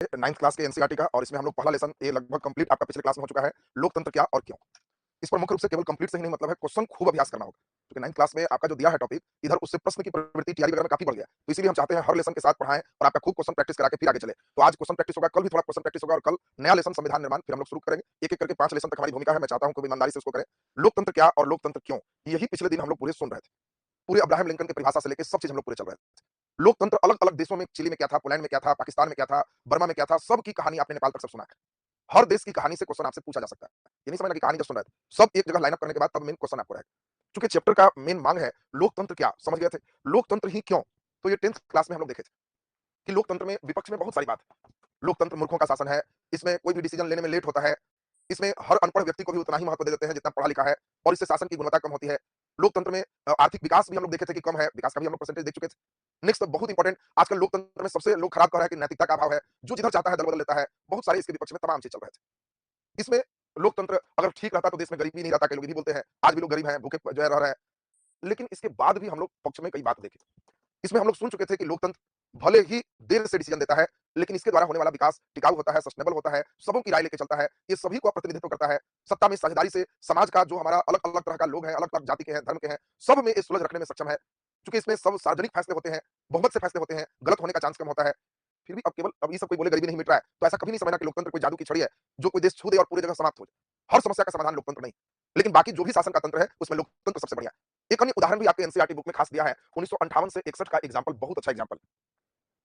9th class के NCERT का और इसमें हम लोग पहला लेसन ये लगभग कंप्लीट आपका पिछले क्लास में हो चुका है। लोकतंत्र क्या और क्यों? इस पर मुख्य रूप से केवल कंप्लीट से ही नहीं मतलब है क्वेश्चन खूब अभ्यास करना होगा। क्योंकि 9th क्लास में आपका जो दिया है टॉपिक, इधर उससे प्रश्न की प्रवृत्ति तैयारी वगैरह में काफ़ी बढ़ गया। तो इसीलिए हम चाहते हैं हर लेसन के साथ पढ़ाएँ और आपका खूब क्वेश्चन प्रैक्टिस करा के फिर आगे चलें। तो आज क्वेश्चन प्रैक्टिस होगा, कल भी थोड़ा क्वेश्चन प्रैक्टिस होगा और कल नया लेसन संविधान निर्माण फिर हम लोग शुरू करेंगे। एक-एक करके 5 लेसन तक हमारी भूमिका है। मैं चाहता हूँ कि ईमानदारी से उसको करें। लोकतंत्र क्या और लोकतंत्र क्यों? यही पिछले दिन हम लोग पूरे सुन रहे थे। पूरे अब्राहम लिंकन की परिभाषा से लेके सब चीज़ हम लोग पूरे चल रहे थे। लोकतंत्र अलग-अलग देशों में चिली में क्या था, पोलैंड में क्या था, पाकिस्तान में क्या था, बर्मा में क्या था, सबकी कहानी आपने नेपाल तक सब सुना है। हर देश की कहानी से क्वेश्चन आपसे पूछा जा सकता है। ये नहीं समझना कि कहानी जस्ट सुन रहे थे। सब एक जगह लाइन अप करने के बाद तब मेन क्वेश्चन आपको रहेगा। चूँकि चैप्टर का मेन मांग है लोकतंत्र क्या? समझ गए थे? लोकतंत्र ही क्यों? तो ये 10th क्लास में हम लोग देखे थे कि लोकतंत्र में विपक्ष में बहुत सारी बात है। लोकतंत्र मूर्खों का शासन है, इसमें कोई भी डिसीजन लेने में लेट होता है, इसमें हर अनपढ़ व्यक्ति को भी उतना ही महत्व दे देते हैं जितना पढ़ा लिखा है और इससे शासन की गुणवत्ता कम होती है। लोकतंत्र में आर्थिक विकास भी हम लोग देखे थे कि कम है, विकास का भी हम लोग परसेंटेज देख चुके थे। नेक्स्ट बहुत इंपॉर्टेंट आजकल लोकतंत्र में सबसे लोग खराब कर रहा है कि नैतिकता का अभाव है, जो जिधर चाहता है दल बदल लेता है। बहुत सारे इसके विपक्ष में तमाम चीज़ चल रहे थे। इसमें लोकतंत्र अगर ठीक रहता तो देश में गरीबी नहीं रहता, कई लोग ये भी बोलते हैं। आज भी लोग गरीब हैं, भूखे जो है रह रहे हैं। लेकिन इसके बाद भी हम लोग पक्ष में कई बात देखी। इसमें हम लोग सुन चुके थे कि लोकतंत्र भले ही देर से डिसीजन देता है, लेकिन इसके द्वारा होने वाला विकास टिकाऊ होता है, सस्टेनेबल होता है, सबों की राय लेके चलता है, ये सभी को प्रतिनिधित्व करता है। सत्ता में साझेदारी से समाज का जो हमारा अलग-अलग तरह का लोग हैं, अलग-अलग जाति के हैं, धर्म के हैं, सब में ये सुलझ रखने में सक्षम है। चूँकि इसमें सब सार्वजनिक फैसले होते हैं, बहुमत से फैसले होते हैं, गलत होने का चांस कम होता है। फिर भी अब ये सब कोई बोले गरीबी नहीं मिट रहा है, तो ऐसा कभी नहीं समझना कि लोकतंत्र कोई जादू की छड़ी है, जो कोई देश छू दे और पूरी जगह समाप्त हो जाए। हर समस्या का समाधान लोकतंत्र नहीं, लेकिन बाकी जो भी शासन का तंत्र है, उसमें लोकतंत्र सबसे बढ़िया है। एक अन्य उदाहरण भी आपके एनसीईआरटी बुक में खास दिया है, 1958 से 61 का एग्जाम्पल बहुत अच्छा एग्जाम्पल।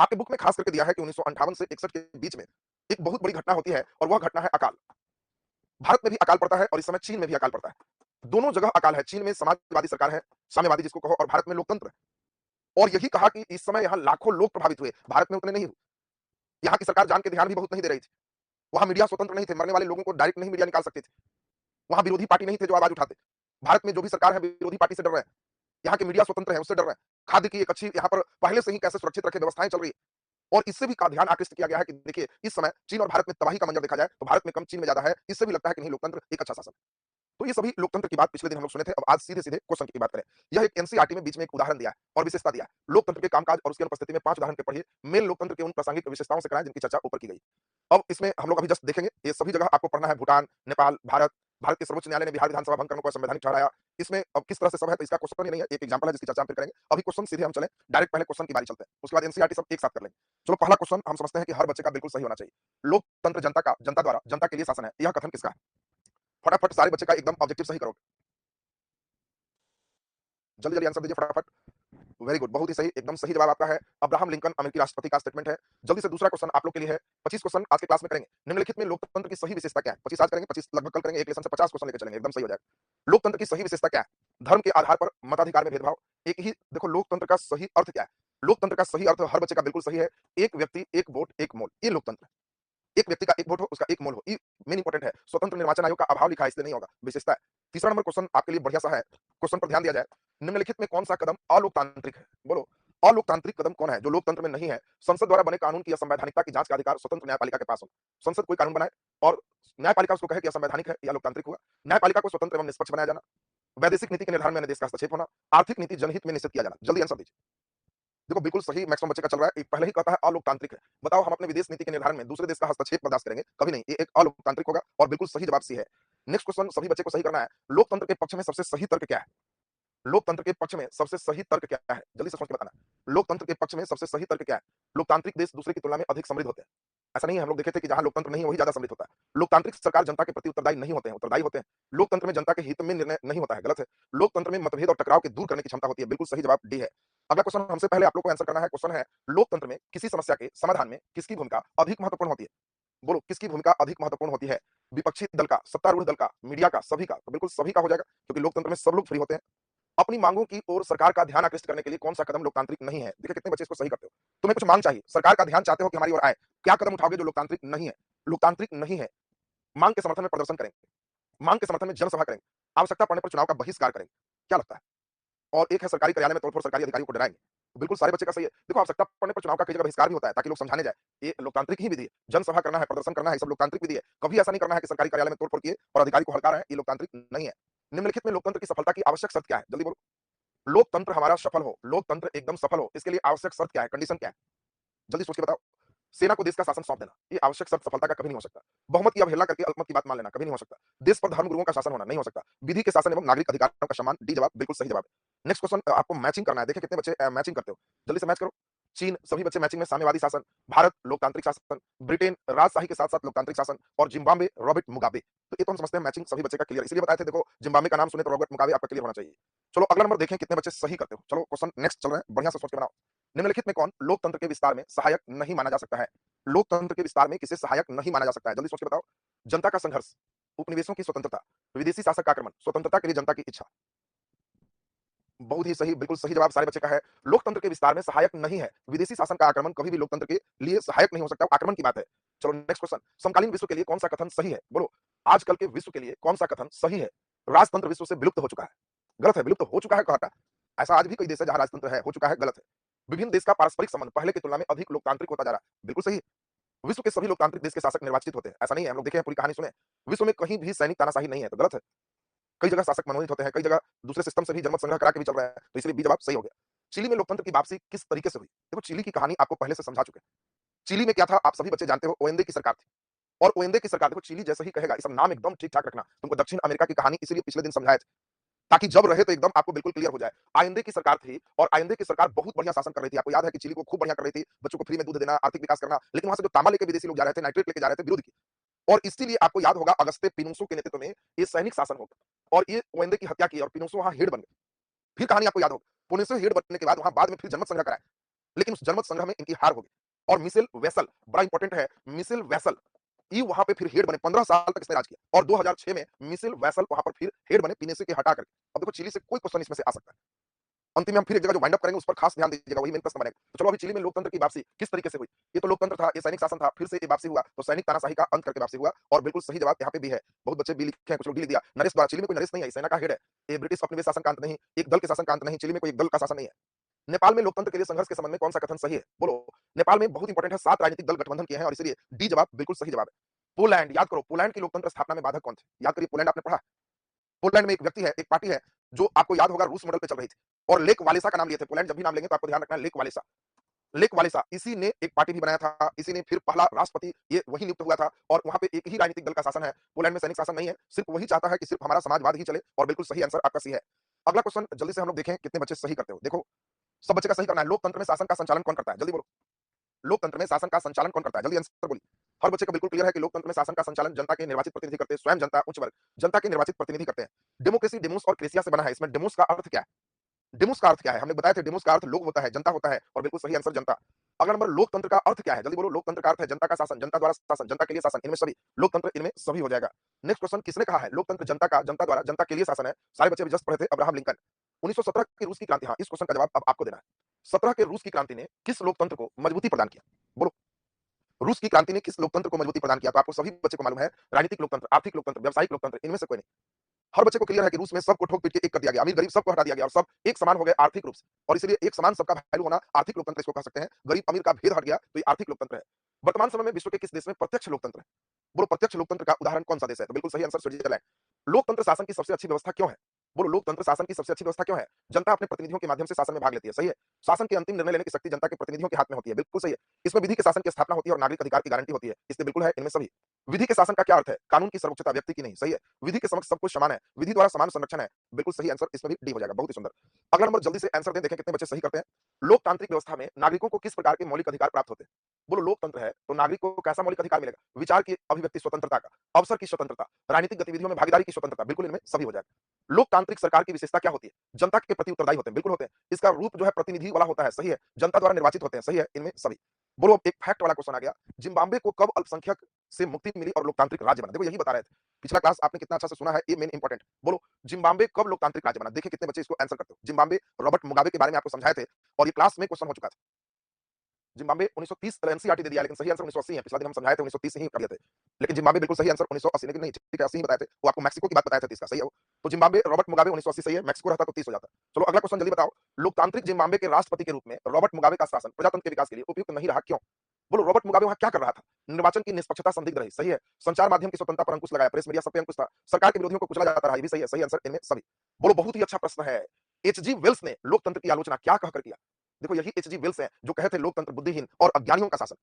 आपके बुक में खास करके दिया है कि 1958 से 61 के बीच में एक बहुत बड़ी घटना होती है और वह घटना है अकाल। भारत में भी अकाल पड़ता है और इस समय चीन में भी अकाल पड़ता है। दोनों जगह अकाल है। चीन में समाजवादी सरकार है, साम्यवादी जिसको कहो, और भारत में लोकतंत्र है। और यही कहा कि इस समय यहाँ लाखों लोग प्रभावित हुए, भारत में उतने नहीं हुए। यहाँ की सरकार जान के ध्यान भी बहुत नहीं दे रही थी। वहाँ मीडिया स्वतंत्र नहीं थे, मरने वाले लोगों को डायरेक्ट नहीं मीडिया निकाल सकते थे। वहाँ विरोधी पार्टी नहीं थे जो आवाज उठाते। भारत में जो भी सरकार है विरोधी पार्टी से डर रहे हैं। यहाँ के मीडिया स्वतंत्र है, उससे डर रहे हैं। खाद्य की एक अच्छी यहाँ पर पहले से ही कैसे सुरक्षित रखे व्यवस्थाएं चल रही है। और इससे भी का ध्यान आकृष्ट किया गया है कि देखिए इस समय चीन और भारत में तबाही का मंजर देखा जाए तो भारत में कम, चीन में ज्यादा है। इससे भी लगता है कि नहीं लोकतंत्र एक अच्छा शासन। तो ये सभी लोकतंत्र की बात पिछले दिन हम लोग सुने थे। अब आज सीधे-सीधे क्वेश्चन की बात करें। यह एक एनसीईआरटी में बीच में एक उदाहरण दिया है और विशेषता दिया है। लोकतंत्र के कामकाज और उसकी अनुपस्थिति में 5 उदाहरण के पढ़िए। मेन लोकतंत्र के उन प्रासंगिक विशेषताओं से कराएँ जिनकी चर्चा ऊपर की गई। अब इसमें हम लोग अभी जस्ट देखेंगे। ये सभी जगह आपको पढ़ना है। भूटान, नेपाल, भारत, भारत के सर्वोच्च न्यायालय ने बिहार विधानसभा भंग करने को असंवैधानिक ठहराया। इसमें अब किस तरह से सब है तो इसका क्वेश्चन ही नहीं है। एक एग्जांपल है जिसकी चर्चा हम फिर करेंगे। अभी क्वेश्चन सीधे हम चलें। डायरेक्ट पहले क्वेश्चन की बारी चलते हैं। उसके बाद एनसीईआरटी सब एक साथ कर लेंगे। चलो पहला क्वेश्चन हम समझते हैं कि हर बच्चे का बिल्कुल सही होना चाहिए। लोकतंत्र जनता द्वारा जनता के लिए शासन है। यह कथन किसका है? फटाफट सारे बच्चे का एकदम ऑब्जेक्टिव सही करो। जल्दी-जल्दी आंसर दीजिए फटाफट। वेरी गुड, बहुत ही सही, एकदम सही जवाब आपका है। अब्राहम लिंकन अमेरिकी राष्ट्रपति का स्टेटमेंट है। जल्दी से दूसरा क्वेश्चन आप लोग के लिए है। 25 क्वेश्चन आज के क्लास में करेंगे। निम्नलिखित में लोकतंत्र की सही विशेषता क्या है? 25 आज करेंगे, 25 लगभग कल करेंगे। एक लेसन से 50 क्वेश्चन लेके चलेंगे, एकदम सही हो जाएगा। लोकतंत्र की सही विशेषता क्या है? धर्म के आधार पर मताधिकार में भेदभाव। एक ही देखो लोकतंत्र का सही अर्थ क्या है? लोकतंत्र का सही अर्थ हर बच्चे का बिल्कुल सही है। एक व्यक्ति, एक वोट, एक मोल। ये लोकतंत्र है। एक व्यक्ति का एक वोट हो, उसका एक मोल हो। ये मेन इंपॉर्टेंट है। स्वतंत्र निर्वाचन आयोग का अभाव लिखा है, इसलिए नहीं होगा, विशेषता है। तीसरा नंबर क्वेश्चन आपके लिए बढ़िया सा है। क्वेश्चन पर ध्यान दिया जाए। निम्नलिखित में कौन सा कदम अलोकतांत्रिक है? बोलो, अलोकतांत्रिक कदम कौन है जो लोकतंत्र में नहीं है? संसद द्वारा बने कानून की असंवैधानिकता की जांच का अधिकार स्वतंत्र न्यायपालिका के पास हो। संसद कोई कानून बनाए और न्यायपालिका उसको कहे कि असंवैधानिक है या लोकतांत्रिक हुआ। न्यायपालिका को स्वतंत्र एवं निष्पक्ष बनाया जाना। वैदेशिक नीति के निर्धारण में अन्य देश का हस्तक्षेप होना। आर्थिक नीति जनहित में निश्चित किया जाना। जल्दी आंसर दीजिए। देखो बिल्कुल सही मैक्सिमम बच्चे का चल रहा है। पहले ही कहता है अलोकतांत्रिक है। बताओ हम अपने विदेश नीति के निर्धारण में दूसरे देश का हस्तक्षेप बर्दाश्त करेंगे? कभी नहीं। ये एक अलोकतांत्रिक होगा और बिल्कुल सही जवाब सी है। नेक्स्ट क्वेश्चन सभी बच्चे को सही करना है। लोकतंत्र के पक्ष में सबसे सही तर्क क्या है? लोकतंत्र के पक्ष में सबसे सही तर्क क्या है? जल्दी से सोच के बताना। लोकतंत्र के पक्ष में सबसे सही तर्क क्या है? लोकतांत्रिक देश दूसरे की तुलना में अधिक समृद्ध होते हैं। ऐसा नहीं है, हम लोग देखे थे कि जहां लोकतंत्र नहीं है वही ज्यादा समृद्ध होता है। लोकतांत्रिक सरकार जनता के प्रति उत्तरदायी नहीं होते हैं, उत्तरदायी होते हैं। लोकतंत्र में जनता के हित में निर्णय नहीं होता है, गलत है। लोकतंत्र में मतभेद और टकराव के दूर करने की क्षमता होती है, बिल्कुल सही जवाब डी है। अगला क्वेश्चन हमसे पहले आप लोग को आंसर करना है। क्वेश्चन है लोकतंत्र में किसी समस्या के समाधान में किसकी भूमिका अधिक महत्वपूर्ण होती है? बोलो किसकी भूमिका अधिक महत्वपूर्ण होती है? विपक्षी दल का, सत्तारूढ़ दल का, मीडिया का, सभी का? तो बिल्कुल सभी का हो जाएगा क्योंकि लोकतंत्र में सब लोग फ्री होते हैं। अपनी मांगों की ओर सरकार का ध्यान आकृष्ट करने के लिए कौन सा कदम लोकतांत्रिक नहीं है? देखिए कितने बच्चे इसको सही करते हो। तुम्हें कुछ मांग चाहिए, सरकार का ध्यान चाहते हो कि हमारी ओर आए। क्या कदम उठाओगे जो लोकतांत्रिक नहीं है? लोकतांत्रिक नहीं है। मांग के समर्थन में प्रदर्शन करेंगे, मांग के समर्थन में जनसभा करेंगे, आवश्यकता पड़ने पर चुनाव का बहिष्कार करेंगे। क्या लगता है? और एक है सरकारी कार्यालय में तोड़फोड़, सरकारी अधिकारियों को डराएंगे। तो बिल्कुल सारे बच्चे का सही है। देखो आवश्यकता पड़ने पर चुनाव का कई जगह बहिष्कार भी होता है ताकि लोग समझाने जाए। ये लोकतांत्रिक ही विधि है। जनसभा करना है, प्रदर्शन करना है, ये सब लोकतांत्रिक विधि है। कभी ऐसा नहीं करना है कि सरकारी कार्यालय में तोड़फोड़ किए और अधिकारी को हड़का रहे हैं, ये लोकतांत्रिक नहीं है। निम्नलिखित में लोकतंत्र की सफलता की आवश्यक शर्त क्या है? जल्दी बोलो। लोकतंत्र हमारा सफल हो, लोकतंत्र एकदम सफल हो, इसके लिए आवश्यक शर्त क्या है? कंडीशन क्या है? जल्दी सोच के बताओ। सेना को देश का शासन सौंप देना, ये आवश्यक शर्त सफलता का कभी नहीं हो सकता। बहुमत की अवहेलना करके अल्पमत की बात मान लेना कभी नहीं हो सकता। देश पर धर्मगुरुओं का शासन होना नहीं हो सकता। विधि के शासन एवं नागरिक अधिकारों का सम्मान, डी जवाब, बिल्कुल सही जवाब है। नेक्स्ट क्वेश्चन आपको मैचिंग करना है। देखिए कितने बच्चे मैचिंग करते हो। जल्दी से मैच करो। चीन सभी बच्चे मैचिंग में साम्यवादी शासन, भारत लोकतांत्रिक शासन, ब्रिटेन राजशाही के साथ-साथ लोकतांत्रिक शासन और जिम्बाब्वे रॉबर्ट मुगाबे। तो ये तो हम समझते हैं मैचिंग सभी बच्चे का क्लियर, इसलिए बताए थे देखो जिम्बाब्वे का नाम सुने तो रॉबर्ट मुगाबे आपका क्लियर होना चाहिए। चलो अगला नंबर देखें कितने बच्चे सही करते हो। चलो क्वेश्चन नेक्स्ट चल रहे हैं, बढ़िया से सोच के बनाओ। निम्नलिखित में कौन लोकतंत्र के विस्तार में सहायक नहीं माना जा सकता है? लोकतंत्र के विस्तार में किसे सहायक नहीं माना जा सकता है? जल्दी सोच के बताओ। जनता का संघर्ष, उपनिवेशों की स्वतंत्रता, विदेशी शासक का आक्रमण, स्वतंत्रता के लिए जनता की इच्छा। बहुत ही सही, बिल्कुल सही जवाब सारे बच्चे का है। लोकतंत्र के विस्तार में सहायक नहीं है। विदेशी शासन का आक्रमण कभी भी लोकतंत्र के लिए सहायक नहीं हो सकता, आक्रमण की बात है। चलो नेक्स्ट क्वेश्चन, समकालीन विश्व के लिए कौन सा कथन सही है? बोलो, आजकल के विश्व के लिए कौन सा कथन सही है? राजतंत्र विश्व से विलुप्त हो चुका है। गलत है, विलुप्त हो चुका है कहता। ऐसा आज भी कई देश है जहां राजतंत्र है, हो चुका है, गलत है। विभिन्न देश का पारस्परिक संबंध पहले की तुलना में अधिक लोकतांत्रिक होता जा रहा है, बिल्कुल सही है। विश्व के सभी लोकतांत्रिक देश के शासक निर्वाचित होते हैं, ऐसा नहीं है, हम लोग देखे हैं, पूरी कहानी सुने। विश्व में कहीं भी सैनिक तानाशाही नहीं है, तो गलत है। कई जगह शासक मनोनीत होते हैं, कई जगह दूसरे सिस्टम से भी जनमत संग्रह करा के भी चल रहे हैं, तो इसलिए बी जवाब सही हो गया। चिली में लोकतंत्र की वापसी किस तरीके से हुई? देखो चिली की कहानी आपको पहले से समझा चुके हैं। चिली में क्या था आप सभी बच्चे जानते हो, ओएनडे की सरकार थी। और ओएनडे की सरकार देखो चिली जैसा ही कहेगा, ये सब नाम एकदम ठीक-ठाक रखना। तुमको दक्षिण अमेरिका की कहानी इसीलिए पिछले दिन समझाए थे, ताकि जब रहे तो एकदम आपको बिल्कुल क्लियर हो जाए। आइंदे की सरकार थी और आइंदे की सरकार बहुत बढ़िया शासन कर रही थी। आपको याद है कि चिली को खूब बढ़िया कर रही थी, बच्चों को फ्री में दूध देना, आर्थिक विकास करना, लेकिन वहां से जो तांबा लेके विदेशी लोग जा रहे थे, नाइट्रेट लेके जा रहे थे, विरोध की। और इसीलिए आपको याद होगा अगस्ते पिनोसो के नेतृत्व में ये सैनिक शासन हो गया और ये ओएनडे की हत्या की और पिनोसो वहां हेड बन गए। फिर कहानी आपको याद होगी। पिनोसो हेड बनने के बाद वहां बाद में फिर जनमत संग्रह कराया, लेकिन उस जनमत संग्रह में इनकी हार हो गई। और मिशेल वेसल बड़ा इंपॉर्टेंट है, मिशेल वेसल ये वहां पे फिर हेड बने, 15 साल तक इसने राज किया और 2006 में मिशेल वेसल वहां पर फिर हेड बने पिनेसे के हटा करके। अब देखो चिली से कोई क्वेश्चन इसमें से आ सकता है। अंतिम में हम फिर एक जगह जो वाइंड अप करेंगे उस पर खास ध्यान दीजिएगा, वही मेन प्रश्न बनेगा। तो चलो अभी चिली में लोकतंत्र की वापसी किस तरीके से हुई? ये तो लोकतंत्र था, ये सैनिक शासन था, फिर से ये वापसी हुआ, तो सैनिक तानाशाही का अंत करके वापसी हुआ और बिल्कुल सही जवाब यहाँ पे भी है। बहुत बच्चे बी लिखे हैं, कुछ लोग डी लिख दिया। नरेश द्वारा, चिली में कोई नरेश नहीं है, सेना का हेड है। ये ब्रिटिश उपनिवेश शासन का अंत नहीं, एक दल के शासन का अंत नहीं, चिली में कोई एक दल का शासन नहीं है। नेपाल में लोकतंत्र के लिए संघर्ष के संबंध में कौन सा कथन सही है? बोलो। नेपाल में बहुत इंपॉर्टेंट है, 7 राजनीतिक दल गठबंधन किए हैं और इसीलिए डी जवाब बिल्कुल सही जवाब है। पोलैंड याद करो, पोलैंड की लोकतंत्र स्थापना में बाधक कौन थे? याद करिए, पोलैंड आपने पढ़ा। पोलैंड में एक व्यक्ति है, एक पार्टी है, जो आपको याद होगा रूस मॉडल पे चल रही थी और लेक वालेसा का नाम लिए थे। पोलैंड जब भी नाम लेंगे तो आपको ध्यान रखना है लेक वालेसा। लेक वालेसा इसी ने एक पार्टी भी बनाया था, इसी ने फिर पहला राष्ट्रपति ये वही नियुक्त हुआ था और वहां पे एक ही राजनीतिक दल का शासन है। पोलैंड में सैनिक शासन नहीं है, सिर्फ वही चाहता है कि सिर्फ हमारा समाजवाद ही चले और बिल्कुल सही आंसर आपका सी है। अगला क्वेश्चन जल्दी से हम लोग देखें कितने बच्चे सही करते हो। देखो सब बच्चे का सही करना है। लोकतंत्र में शासन का संचालन कौन करता है? जल्दी बोलो। लोकतंत्र में शासन का संचालन कौन करता है? जल्दी आंसर बोलिए। हर बच्चे को बिल्कुल क्लियर है कि लोकतंत्र में शासन का संचालन जनता के निर्वाचित प्रतिनिधि करते हैं, स्वयं जनता, उच्च वर्ग, जनता के निर्वाचित प्रतिनिधि करते हैं। डेमोक्रेसी डेमोस और क्रेसिया से बना है। इसमें डेमोस का अर्थ क्या है? डेमोस का अर्थ क्या है? हमने बताया था डेमोस का अर्थ लोग होता है, जनता होता है और बिल्कुल सही आंसर जनता। अगला नंबर लोकतंत्र का अर्थ क्या है? जल्दी बोलो। लोकतंत्र का अर्थ है जनता का शासन, जनता द्वारा शासन, जनता के लिए शासन, इनमें सभी लोकतंत्र इनमें सभी हो जाएगा। नेक्स्ट क्वेश्चन किसने कहा है लोकतंत्र जनता का, जनता द्वारा, जनता के लिए शासन है? सारे बच्चे अभी जस्ट पढ़े थे अब्राहम लिंकन। 1917 की रूस की क्रांति, हाँ इस क्वेश्चन का जवाब अब आपको देना है। 17 के रूस की क्रांति ने किस लोकतंत्र को मजबूती प्रदान किया? बोलो। रूस की क्रांति ने किस लोकतंत्र को मजबूती प्रदान किया? तो आपको सभी बच्चे को मालूम है, राजनीतिक लोकतंत्र, आर्थिक लोकतंत्र, व्यावसायिक लोकतंत्र, इनमें से कोई नहीं। हर बच्चे को क्लियर है कि रूस में सबको ठोक पीट के एक कर दिया गया, अमीर गरीब सबको हटा दिया गया और सब एक समान हो गए आर्थिक रूप से और इसीलिए एक समान सबका वैल्यू होना आर्थिक लोकतंत्र इसको कह सकते हैं। गरीब अमीर का भेद हट गया तो ये आर्थिक लोकतंत्र है। वर्तमान समय में विश्व के किस देश में प्रत्यक्ष लोकतंत्र है? बोलो प्रत्यक्ष लोकतंत्र का उदाहरण कौन सा देश है? तो बिल्कुल सही आंसर स्विट्जरलैंड। लोकतंत्र शासन की सबसे अच्छी व्यवस्था क्यों है? बोलो लोकतंत्र शासन की सबसे अच्छी व्यवस्था क्यों है? जनता अपने प्रतिनिधियों के माध्यम से शासन में भाग लेती है, सही है। शासन के अंतिम निर्णय लेने की शक्ति जनता के प्रतिनिधियों के हाथ में होती है, बिल्कुल सही है। इसमें विधि के शासन की स्थापना होती है और नागरिक अधिकार की गारंटी होती है, इसलिए बिल्कुल है इनमें सभी। विधि के शासन का क्या अर्थ है? कानून की सर्वोच्चता, व्यक्ति की नहीं, सही है। विधि के समक्ष सब कुछ समान है, विधि द्वारा समान संरक्षण है, बिल्कुल सही आंसर इसमें भी डी हो जाएगा, बहुत ही सुंदर। अगला नंबर जल्दी से आंसर दें, देखें कितने बच्चे सही करते हैं। लोकतांत्रिक व्यवस्था में नागरिकों को किस प्रकार के मौलिक अधिकार प्राप्त होते हैं? बोलो लोकतंत्र है तो नागरिक को कैसा मौलिक अधिकार मिलेगा? विचार की अभिव्यक्ति स्वतंत्रता का, अवसर की स्वतंत्रता, राजनीतिक गतिविधियों में भागीदारी की स्वतंत्रता, बिल्कुल इनमें सभी हो जाएगा। लोकतांत्रिक सरकार की विशेषता क्या होती है? जनता के प्रति उत्तरदायी होते हैं, बिल्कुल होते हैं। इसका रूप जो है प्रतिनिधि वाला होता है, सही है। जनता द्वारा निर्वाचित होते हैं, सही है, इनमें सभी। बोलो अब एक फैक्ट वाला क्वेश्चन आ गया, जिम्बाब्वे को कब अल्पसंख्यक से मुक्ति मिली और लोकतांत्रिक राज्य बना? देखो यही बता रहे थे। पिछला क्लास आपने कितना अच्छा से सुना है, ये मेन इंपॉर्टेंट। बोलो जिम्बाब्वे कब लोकतांत्रिक राज्य बना? देखिए कितने बच्चे इसको आंसर करते हो। जिम्बाब्वे रॉबर्ट मुगाबे के बारे में आपको समझाए थे और ये क्लास में क्वेश्चन हो चुका था। जिम्बाब्वे 1930 एनसीईआरटी दे दिया, लेकिन सही आंसर 1980 है। पिछला दिन हम समझाए थे 1930 ही कर दिए थे। लेकिन जिम्बाब्वे बिल्कुल सही आंसर 1980, लेकिन नहीं ठीक है 80 ही बताए थे। वो आपको मैक्सिको की बात बताया था 30 का, सही है वो। तो जिम्बाब्वे रॉबर्ट मुगाबे 1980 सही है, मैक्सिको रहता तो 30 हो जाता। चलो अगला क्वेश्चन जल्दी बताओ। लोकतांत्रिक जिम्बाब्वे के राष्ट्रपति के रूप में रॉबर्ट मुगाबे का शासन प्रजातंत्र के विकास के लिए उपयुक्त नहीं रहा, क्यों? बोलो रॉबर्ट मुगाबे वहां क्या कर रहा था? निर्वाचन की निष्पक्षता संदिग्ध रही, सही है। संचार माध्यम की स्वतंत्रता पर अंकुश लगाया, प्रेस मीडिया सब पे अंकुश था। सरकार के विरोधियों को कुचला जाता रहा, ये भी सही है, सही आंसर इनमें सभी। बोलो बहुत ही अच्छा प्रश्न है। एचजी वेल्स ने लोकतंत्र की आलोचना क्या कहकर किया? देखो यही एचजी वेल्स हैं जो कहे थे लोकतंत्र बुद्धिहीन और अज्ञानियों का शासन।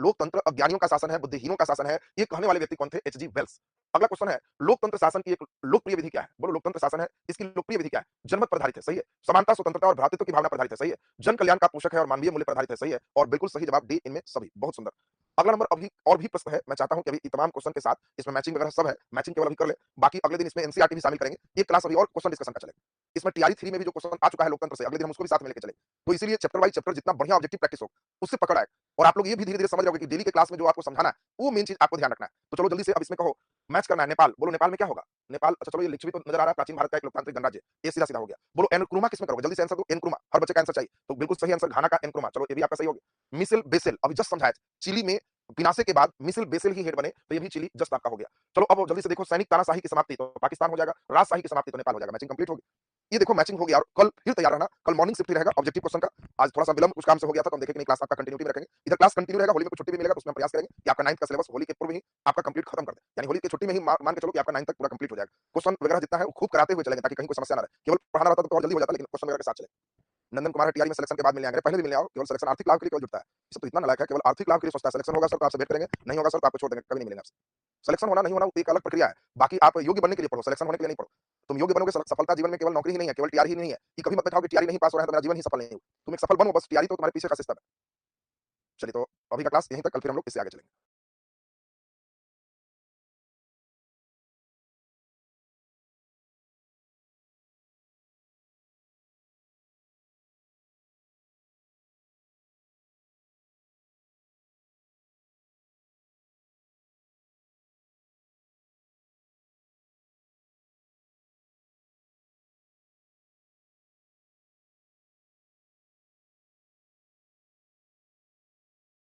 लोकतंत्र अज्ञानियों का शासन है, बुद्धिहीनों का शासन है। ये कहने वाले व्यक्ति कौन थे? Hg Wales. अगला क्वेश्चन है, लोकतंत्र शासन की एक लोकप्रिय विधि क्या है? बोलो लोकतंत्र शासन है, इसकी लोकप्रिय विधि क्या है? जनमत पर आधारित है, सही है। समानता, स्वतंत्रता और भ्रातृत्व की भावना पर आधारित है, सही है। जन कल्याण का पोषक है और मानवीय मूल्य पर आधारित है, सही है। और बिल्कुल सही जवाब डी इनमें सभी। बहुत सुंदर। अगला नंबर अभी और भी प्रश्न है। मैं चाहता हूं कि अभी ये तमाम क्वेश्चन के साथ इसमें मैचिंग वगैरह सब है। मैचिंग केवल अभी कर ले। बाकी अगले दिन इसमें एनसीईआरटी भी शामिल करेंगे। एक क्लास अभी और क्वेश्चन डिस्कशन का चलेगा। इसमें टीआरई 3 में भी जो क्वेश्चन आ चुका है लोकतंत्र से, अगले दिन हम उसको भी साथ में लेके चलेंगे। तो इसीलिए चैप्टर वाइज चैप्टर जितना बढ़िया ऑब्जेक्टिव प्रैक्टिस हो, उससे पकड़ आए। और आप लोग ये भी धीरे-धीरे समझ जाओगे कि डेली के क्लास में जो आपको समझाना है, वो मेन चीज़ आपको ध्यान रखना है। तो चलो जल्दी से अब इसमें कहो, मैच करना है नेपाल। बोलो नेपाल में क्या होगा? नेपाल, अच्छा चलो ये लिच्छवी तो नज़र आ रहा है, प्राचीन भारत का एक लोकतांत्रिक गणराज्य। ये सीधा-सीधा हो गया। बोलो एनक्रुमा किसमें करोगे? जल्दी से आंसर दो। एनक्रुमा, हर बच्चे का आंसर चाहिए। तो बिल्कुल सही आंसर घाना का एनक्रुमा। चलो ये भी आपका सही हो गया। मिसेल बेसेल, अभी जस्ट समझाया। चिली में पिनासे के बाद मिसेल बेसेल ही हेड बने, तो ये भी चिली जस्ट आपका हो गया। चलो अब जल्दी से देखो, सैनिक तानाशाही की समाप्ति तो पाकिस्तान हो जाएगा, राजशाही की समाप्ति तो नेपाल हो जाएगा। मैचिंग कंप्लीट हो गई। ये देखो मैचिंग हो गया और कल फिर तैयार रहना। कल मॉर्निंग शिफ्ट ही रहेगा ऑब्जेक्टिव क्वेश्चन का। आज थोड़ा-सा विलंब कुछ काम से हो गया था, तो हम देखें कि नहीं क्लास आपका कंटिन्यूटी में रखेंगे। इधर क्लास कंटिन्यू रहेगा, होली में कुछ छुट्टी भी मिलेगा, तो उसमें हम प्रयास करेंगे कि आपका 9th का सिलेबस होली के पूर्व ही आपका कंप्लीट खत्म कर दें। यानी होली की छुट्टी में ही मान के चलो कि आपका 9th तक पूरा कंप्लीट हो जाएगा। क्वेश्चन वगैरह जितना है वो खूब कराते हुए चलेंगे, ताकि कहीं कोई समस्या ना रहे। केवल पढ़ाना रहता तो और जल्दी हो जाता, लेकिन क्वेश्चन वगैरह के साथ चले। नंदन कुमार हटियारी में सिलेक्शन के बाद मिलने आएंगे, पहले भी मिलने आओ। केवल सिलेक्शन आर्थिक लाभ के लिए केवल जुड़ता है। ये सब तो इतना नालायक है, केवल आर्थिक लाभ के लिए सोचता है। सिलेक्शन होगा सर तो आपसे वेट करेंगे, नहीं होगा सर तो आपको छोड़ देंगे, कभी नहीं मिलेंगे आपसे। सिलेक्शन होना नहीं होना वो एक अलग प्रक्रिया है। बाकी आप योग्य बनने के लिए पढ़ो, सिलेक्शन होने के लिए नहीं पढ़ो। तुम योग्य बनोगे, सफलता जीवन में केवल नौकरी ही नहीं है, केवल टीआरई ही नहीं है। ये कभी मत बैठाओ कि टीआरई नहीं पास हो रहा है तो मेरा जीवन ही सफल नहीं हुआ। तुम एक सफल बनो, बस टीआरई तो तुम्हारे पीछे का सिस्टम है। चलिए तो अभी का क्लास यहीं तक, कल फिर हम लोग इससे आगे चलेंगे।